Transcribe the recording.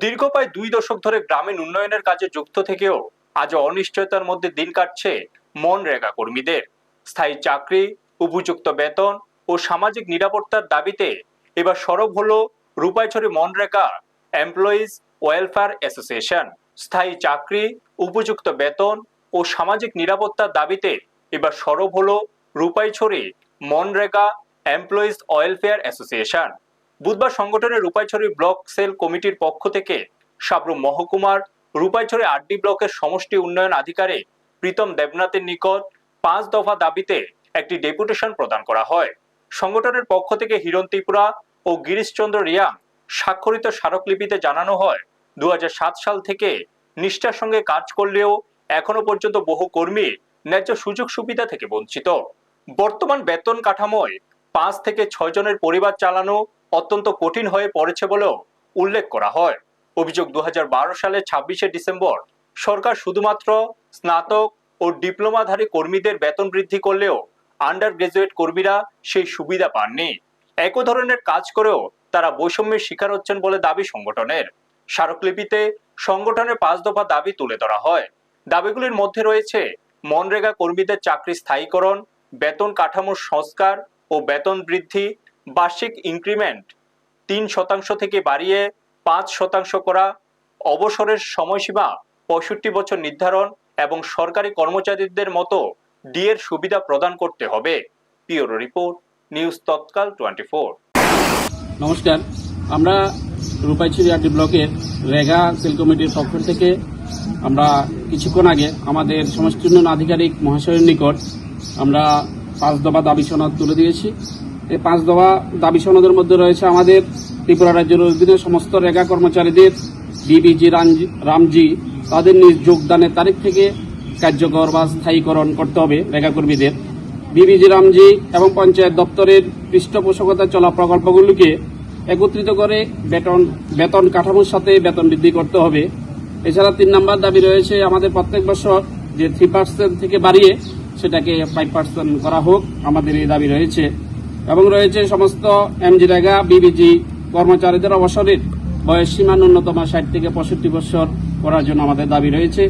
দীর্ঘ প্রায় 2 দশক ধরে গ্রামীণ উন্নয়নের কাজে যুক্ত থেকেও আজও অনিশ্চয়তার মধ্যে দিন কাটছে মনরেগা কর্মীদের। স্থায়ী চাকরি, উপযুক্ত বেতন ও সামাজিক নিরাপত্তার দাবিতে এবার সরব হলো Rupaichhari MNREGA employees welfare association. স্থায়ী চাকরি, উপযুক্ত বেতন ও সামাজিক নিরাপত্তার দাবিতে এবার সরব হলো Rupaichhari MNREGA employees welfare association. বুধবার সংগঠনের রূপাইছড়ি ব্লক সেল কমিটির পক্ষ থেকে সাবরুম মহকুমার রূপাইছড়ি আরডি ব্লকের সমষ্টি উন্নয়ন আধিকারিক প্রীতম দেবনাথের নিকট 5 দফা দাবিতে একটি ডেপুটেশন প্রদান করা হয়। সংগঠনের পক্ষ থেকে হিরণ ত্রিপুরা ও গিরিশচন্দ্র রিয়াং স্বাক্ষরিত স্মারকলিপিতে জানানো হয়, 2007 সাল থেকে নিষ্ঠার সঙ্গে কাজ করলেও এখনো পর্যন্ত বহু কর্মী ন্যায্য সুযোগ সুবিধা থেকে বঞ্চিত। বর্তমান বেতন কাঠামোয় 5 থেকে 6 জনের পরিবার চালানো অত্যন্ত কঠিন হয়ে পড়েছে বলেও উল্লেখ করা হয়। অভিযোগ, 2012 সালের 26শে ডিসেম্বর সরকার শুধুমাত্র স্নাতক ও ডিপ্লোমাধারী কর্মীদের বেতন বৃদ্ধি করলেও আন্ডার গ্রাজুয়েট কর্মীরা সেই সুবিধা পাননি। একই ধরনের কাজ করেও তারা বৈষম্যের শিকার হচ্ছেন বলে দাবি সংগঠনের। স্মারকলিপিতে সংগঠনের 5 দফা দাবি তুলে ধরা হয়। দাবিগুলির মধ্যে রয়েছে মনরেগা কর্মীদের চাকরি স্থায়ীকরণ, বেতন কাঠামোর সংস্কার ও বেতন বৃদ্ধি, বার্ষিক ইনক্রিমেন্ট 3% থেকে বাড়িয়ে 5% করা, অবসরের সময়সীমা 65 বছর নির্ধারণ এবং সরকারি কর্মচারীদের মতো ডিএর সুবিধা প্রদান করতে হবে। পিওর রিপোর্ট, নিউজ তৎকাল 24। নমস্কার, আমরা রূপাইছড়ি আরডি ব্লকের রেগা সেল কমিটির পক্ষ থেকে আমরা কিছুক্ষণ আগে আমাদের সমষ্টি উন্নয়ন আধিকারিক মহাশয়ের নিকট আমরা 5 দফা দাবি সনদ তুলে দিয়েছি। এই 5 দফা দাবি সনদের মধ্যে রয়েছে আমাদের ত্রিপুরা রাজ্যের অধীনে সমস্ত রেগা কর্মচারীদের বিবিজি রামজি তাদের নিজ যোগদানের তারিখ থেকে কার্যকর বা স্থায়ীকরণ করতে হবে। রেগা কর্মীদের বিবিজি রামজি এবং পঞ্চায়েত দপ্তরের পৃষ্ঠপোষকতা চলা প্রকল্পগুলিকে একত্রিত করে বেতন কাঠামোর সাথে বেতন বৃদ্ধি করতে হবে। এছাড়া 3 নম্বর দাবি রয়েছে আমাদের প্রত্যেক বছর যে 3% থেকে বাড়িয়ে সেটাকে 5% করা হোক, আমাদের এই দাবি রয়েছে। এবং রয়েছে সমস্ত এমজি রেগা বিবিজি কর্মচারীদের অবসরের বয়স সীমা ন্যূনতম 60 থেকে 65 বছর করার জন্য আমাদের দাবি রয়েছে।